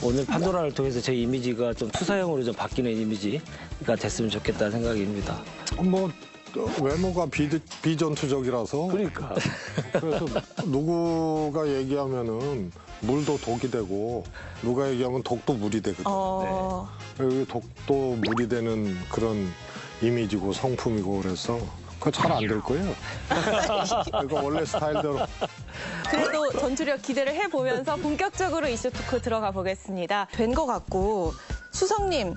오늘 판도라를 통해서 제 이미지가 좀 투사형으로 좀 바뀌는 이미지가 됐으면 좋겠다는 생각입니다. 뭐 외모가 비전투적이라서 그러니까. 그래서 누구가 얘기하면은 물도 독이 되고 누가 얘기하면 독도 물이 되거든요. 여기 독도 물이 되는 그런 이미지고 성품이고 그래서 그거 잘 안 될 거예요. 그러니까 원래 스타일대로. 그래도 전투력 기대를 해보면서 본격적으로 이슈 토크 들어가 보겠습니다. 된 것 같고 수성님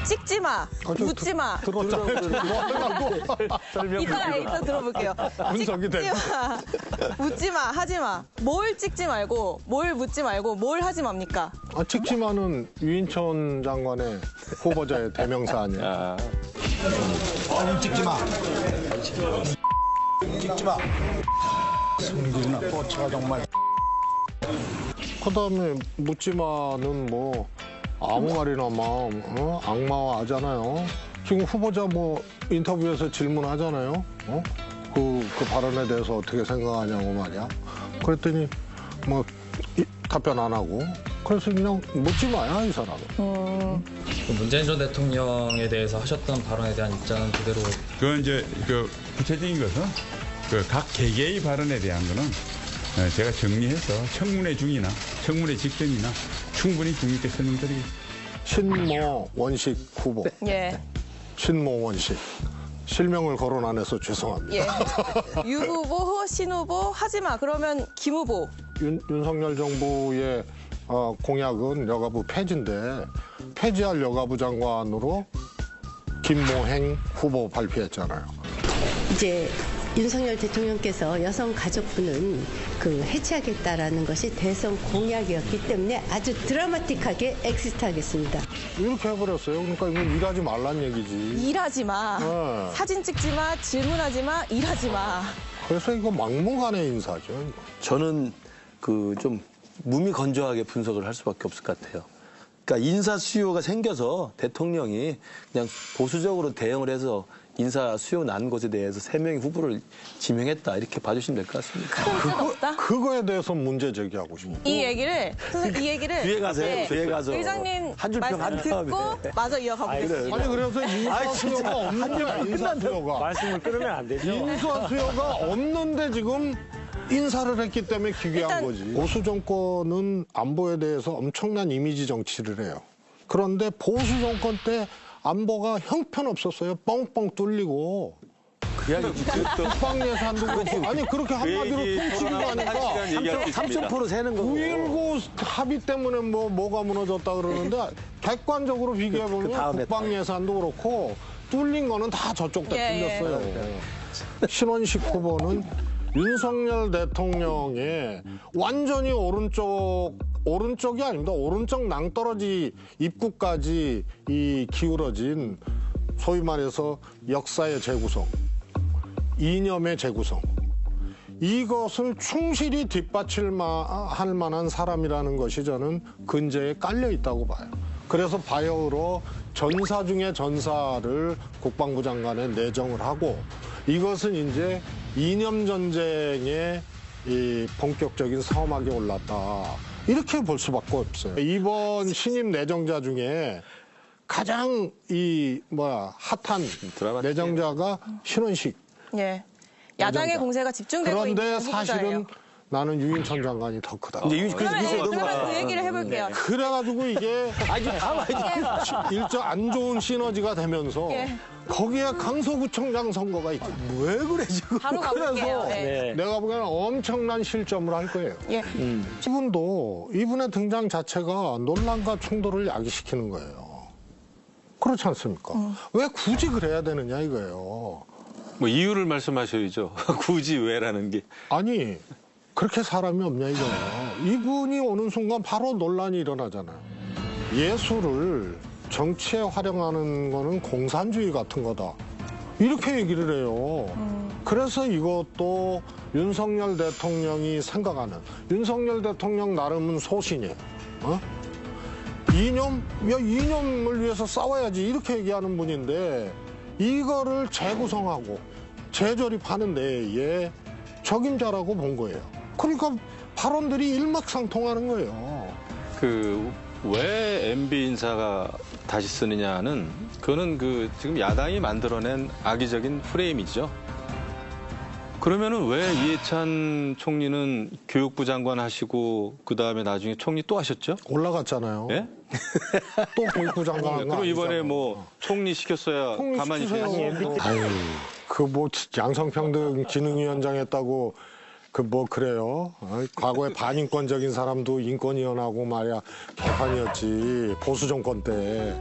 찍지 마, 묻지 마. 들었잖아요. 이따 들어볼게요. 분석이 찍지 마, 묻지 마, 하지 마. 뭘 찍지 말고, 뭘 묻지 말고, 뭘 하지 맙니까? 찍지마는 유인천 장관의 후보자의 대명사 아니에요? 찍지 마. 찍지 마. 성질이나 뻗쳐가 정말. 그다음에 묻지마는 뭐 아무 말이나 막 악마화하잖아요. 지금 후보자 뭐 인터뷰에서 질문하잖아요. 그 발언에 대해서 어떻게 생각하냐고 말이야. 그랬더니 뭐 답변 안 하고. 그래서 그냥 묻지 마야 이 사람은. 문재인 전 대통령에 대해서 하셨던 발언에 대한 입장은 그대로. 그건 이제 그 구체적인 것은 그 각 개개의 발언에 대한 거는 제가 정리해서 청문회 중이나 청문회 직전이나 충분히 국민께 설명드리겠습니다. 신모 원식 후보. 예. 신모 원식. 실명을 거론 안 해서 죄송합니다. 예. 유 후보, 신 후보, 하지 마. 그러면 김 후보. 윤석열 정부의 공약은 여가부 폐지인데 폐지할 여가부 장관으로 김모행 후보 발표했잖아요. 이제 윤석열 대통령께서 여성가족부는 해체하겠다라는 것이 대선 공약이었기 때문에 아주 드라마틱하게 엑시트하겠습니다. 이렇게 해버렸어요. 그러니까 이건 일하지 말란 얘기지. 일하지 마. 네. 사진 찍지 마. 질문하지 마. 일하지 마. 그래서 이거 막무가내 인사죠. 이거. 저는 좀 무미건조하게 분석을 할 수밖에 없을 것 같아요. 그러니까 인사 수요가 생겨서 대통령이 그냥 보수적으로 대응을 해서 인사 수요 난 것에 대해서 3명의 후보를 지명했다 이렇게 봐주시면 될 것 같습니다. 큰 뜻 없다. 그거에 대해서 문제 제기하고 싶어요. 이 얘기를 뒤에 가서 해요. 뒤에 가서 의장님 한 줄 평 한 말씀 듣고 다음에. 마저 이어가 보겠습니다. 아니 그래서 인사 수요가 없는데 인사 수요가. 말씀을 끊으면 안 되죠. 인사 수요가 없는데 지금 인사를 했기 때문에 기괴한 거지. 보수 정권은 안보에 대해서 엄청난 이미지 정치를 해요. 그런데 보수 정권 때 안보가 형편없었어요. 뻥뻥 뚫리고. 그 이야기 국방 예산도 그렇고. 아니 그렇게 한마디로 퉁치기도 하니까 3,000% 세는 거고. 9.19 합의 때문에 뭐가 무너졌다 그러는데 객관적으로 비교해보면 국방 예산도 그렇고 뚫린 거는 다 저쪽 때 뚫렸어요. 신원식 후보는 윤석열 대통령의 완전히 오른쪽이 아닙니다. 오른쪽 낭떠러지 입구까지 기울어진 소위 말해서 역사의 재구성, 이념의 재구성. 이것을 충실히 뒷받침할 만한 사람이라는 것이 저는 근저에 깔려 있다고 봐요. 그래서 바이오로 전사 중에 전사를 국방부 장관에 내정을 하고 이것은 이제 이념 전쟁의 본격적인 싸움하게 올랐다. 이렇게 볼 수밖에 없어요. 이번 신임 내정자 중에 가장 핫한 내정자가 신원식. 예. 야당의 내정자. 공세가 집중되고 있는 그런데 후보자예요. 사실은 나는 유인천 장관이 더 크다. 그러면 그 얘기를 해볼게요. 그래가지고 이게 일정 안 좋은 시너지가 되면서 예. 거기에 강서구청장 선거가 있죠. 왜 그래 지금? 바로 가볼게요. 그래서 네. 내가 보기에는 엄청난 실점을 할 거예요. 예. 이분의 등장 자체가 논란과 충돌을 야기시키는 거예요. 그렇지 않습니까? 왜 굳이 그래야 되느냐 이거예요. 뭐 이유를 말씀하셔야죠. 굳이 왜라는 게. 아니 그렇게 사람이 없냐 이거예요. 이분이 오는 순간 바로 논란이 일어나잖아요. 예술을 정치에 활용하는 거는 공산주의 같은 거다. 이렇게 얘기를 해요. 그래서 이것도 윤석열 대통령이 생각하는 윤석열 대통령 나름은 소신이에요. 이념을 위해서 싸워야지 이렇게 얘기하는 분인데 이거를 재구성하고 재조립하는 데에 적임자라고 본 거예요. 그러니까 발언들이 일맥상통하는 거예요. 왜 MB 인사가 다시 쓰느냐는 그거는 지금 야당이 만들어낸 악의적인 프레임이죠. 그러면은 왜 이해찬 총리는 교육부 장관 하시고 그 다음에 나중에 총리 또 하셨죠? 올라갔잖아요. 예? 또 교육부 장관 한 거 그럼 이번에 아니잖아요. 뭐 총리 시켰어야 가만히 있겠어요? 아유, 양성평등진흥위원장 했다고 그래요. 과거에 반인권적인 사람도 인권위원하고 말이야 개판이었지, 보수 정권 때.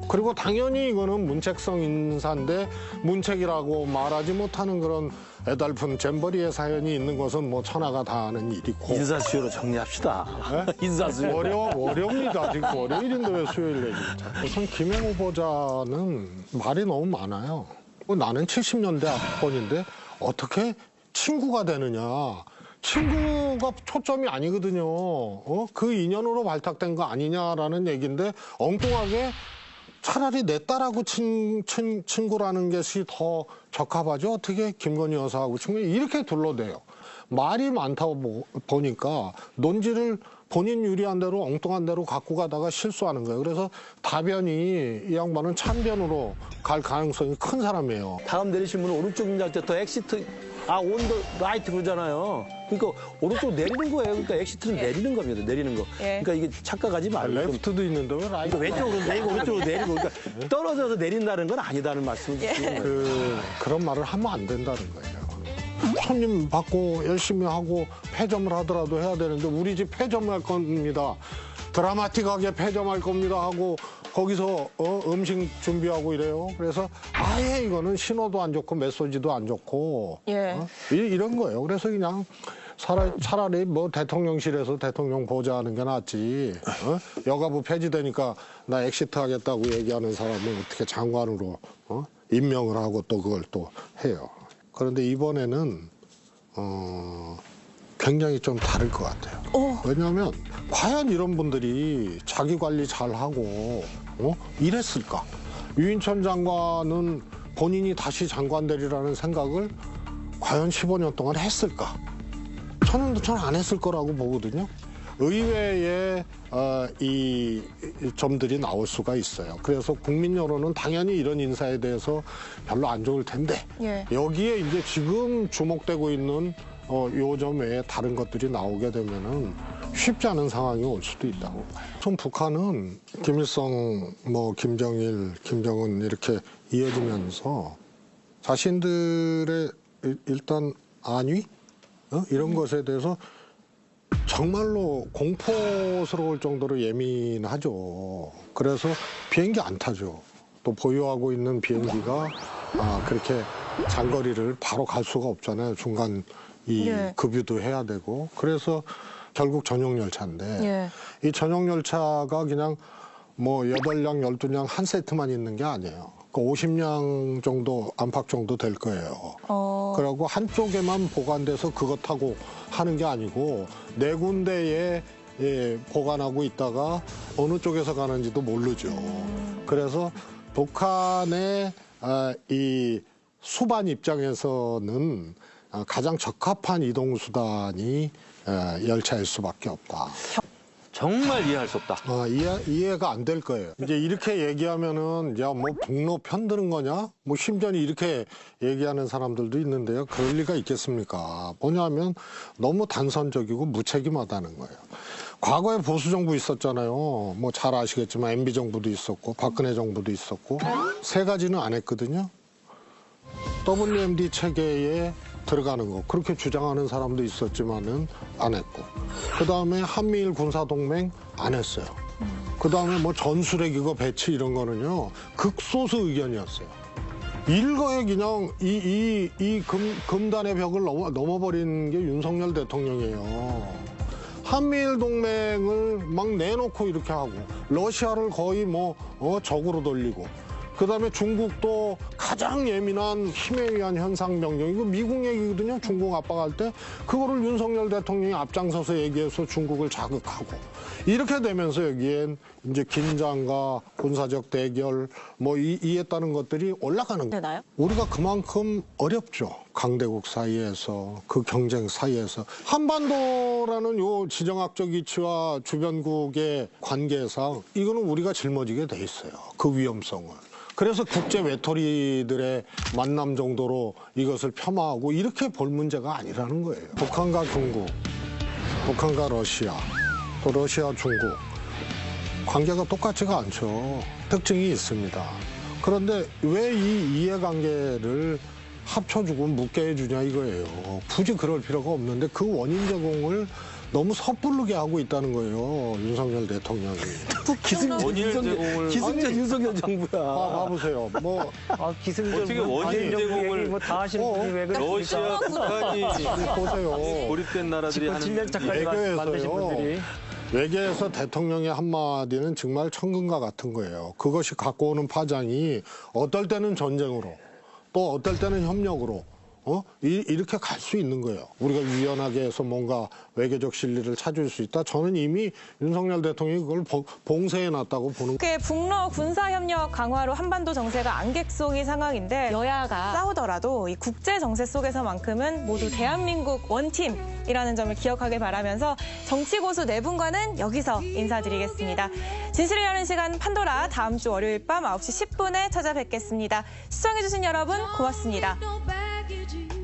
그리고 당연히 이거는 문책성 인사인데 문책이라고 말하지 못하는 그런 애달픈 잼버리의 사연이 있는 것은 뭐 천하가 다 아는 일이고. 인사수요로 정리합시다. 네? 인사수요. 월요일입니다. 지금 월요일인데 왜 수요일 얘기. 우선 김행 후보자는 말이 너무 많아요. 나는 70년대 학번인데 어떻게 친구가 되느냐. 친구가 초점이 아니거든요. 그 인연으로 발탁된 거 아니냐라는 얘기인데 엉뚱하게 차라리 내 딸하고 친구라는 것이 더 적합하죠. 어떻게 김건희 여사하고 친구 이렇게 둘러대요. 말이 많다고 보니까 논지를 본인 유리한 대로 엉뚱한 대로 갖고 가다가 실수하는 거예요. 그래서 답변이 이 양반은 참변으로 갈 가능성이 큰 사람이에요. 다음 내리실 분은 오른쪽 임장부터 엑시트 온 더 라이트 그러잖아요. 그러니까 오른쪽 내리는 거예요. 그러니까 엑시트는 내리는 겁니다. 내리는 거. 그러니까 이게 착각하지 말고. 레프트도 있는데 왜 라이트? 왼쪽으로 내리고 오른쪽으로 내리고 그러니까 떨어져서 내린다는 건 아니다는 말씀이죠. 그런 말을 하면 안 된다는 거예요. 손님 받고 열심히 하고 폐점을 하더라도 해야 되는데 우리 집 폐점할 겁니다. 드라마틱하게 폐점할 겁니다 하고 거기서 음식 준비하고 이래요. 그래서 아예 이거는 신호도 안 좋고 메시지도 안 좋고 이런 거예요. 그래서 그냥 차라리 뭐 대통령실에서 대통령 보좌하는 게 낫지. 여가부 폐지되니까 나 엑시트 하겠다고 얘기하는 사람은 어떻게 장관으로 임명을 하고 또 그걸 또 해요. 그런데 이번에는 굉장히 좀 다를 것 같아요. 왜냐하면 과연 이런 분들이 자기 관리 잘하고 이랬을까? 유인천 장관은 본인이 다시 장관 되리라는 생각을 과연 15년 동안 했을까? 저는 안 했을 거라고 보거든요. 의외의 이 점들이 나올 수가 있어요. 그래서 국민 여론은 당연히 이런 인사에 대해서 별로 안 좋을 텐데 여기에 이제 지금 주목되고 있는 요 점 외에 다른 것들이 나오게 되면은 쉽지 않은 상황이 올 수도 있다고 봐요. 좀 북한은 김일성, 김정일, 김정은 이렇게 이어지면서 자신들의 일단 안위 이런 것에 대해서 정말로 공포스러울 정도로 예민하죠. 그래서 비행기 안 타죠. 또 보유하고 있는 비행기가 그렇게 장거리를 바로 갈 수가 없잖아요. 중간 급유도 해야 되고. 그래서 결국 전용 열차인데 이 전용 열차가 그냥 8량, 12량 한 세트만 있는 게 아니에요. 50량 정도 안팎 정도 될 거예요. 그리고 한쪽에만 보관돼서 그것 타고 하는 게 아니고 4군데에 보관하고 있다가 어느 쪽에서 가는지도 모르죠. 그래서 북한의 이 수반 입장에서는 가장 적합한 이동 수단이 열차일 수밖에 없다. 정말 이해할 수 없다. 이해가 안 될 거예요. 이제 이렇게 얘기하면은 북로 편드는 거냐? 심지어는 이렇게 얘기하는 사람들도 있는데요. 그럴 리가 있겠습니까? 뭐냐면 너무 단선적이고 무책임하다는 거예요. 과거에 보수 정부 있었잖아요. 잘 아시겠지만 MB 정부도 있었고 박근혜 정부도 있었고 3가지는 안 했거든요. WMD 체계에 들어가는 거 그렇게 주장하는 사람도 있었지만은 안 했고 그다음에 한미일 군사동맹 안 했어요. 그다음에 전술핵 이거 배치 이런 거는요 극소수 의견이었어요. 일거에 그냥 이 금단의 벽을 넘어버린 게 윤석열 대통령이에요. 한미일 동맹을 막 내놓고 이렇게 하고 러시아를 거의 적으로 돌리고 그다음에 중국도 가장 예민한 힘에 의한 현상 명령 이거 미국 얘기거든요. 중국 압박할 때 그거를 윤석열 대통령이 앞장서서 얘기해서 중국을 자극하고 이렇게 되면서 여기엔 이제 긴장과 군사적 대결 뭐 이했다는 것들이 올라가는 거예요. 되나요? 우리가 그만큼 어렵죠. 강대국 사이에서 그 경쟁 사이에서 한반도라는 요 지정학적 위치와 주변국의 관계상 이거는 우리가 짊어지게 돼 있어요. 그 위험성을. 그래서 국제 외톨이들의 만남 정도로 이것을 폄하하고 이렇게 볼 문제가 아니라는 거예요. 북한과 중국, 북한과 러시아, 또 러시아, 중국 관계가 똑같지가 않죠. 특징이 있습니다. 그런데 왜 이 이해관계를 합쳐주고 묶게 해주냐 이거예요. 굳이 그럴 필요가 없는데 그 원인 제공을 너무 섣부르게 하고 있다는 거예요. 윤석열 대통령이. 기승전 윤석열 정부야. 봐보세요. 뭐 기승전 어떻게 원인 제공을 뭐다 하시는 분이 왜 그러십니까? 러시아, 북한이 보세요. 고립된 나라들이 하는 7년차까지 만드신 분들이. 외교에서 대통령의 한마디는 정말 천근과 같은 거예요. 그것이 갖고 오는 파장이 어떨 때는 전쟁으로 또 어떨 때는 협력으로 이렇게 갈 수 있는 거예요. 우리가 유연하게 해서 뭔가 외교적 실리를 찾을 수 있다. 저는 이미 윤석열 대통령이 그걸 봉쇄해놨다고 보는 거예요. 북러 군사협력 강화로 한반도 정세가 안객송이 상황인데 여야가 싸우더라도 이 국제 정세 속에서만큼은 모두 대한민국 원팀이라는 점을 기억하길 바라면서 정치고수 네 분과는 여기서 인사드리겠습니다. 진실을 여는 시간 판도라 다음 주 월요일 밤 9시 10분에 찾아뵙겠습니다. 시청해주신 여러분 고맙습니다. No baggage.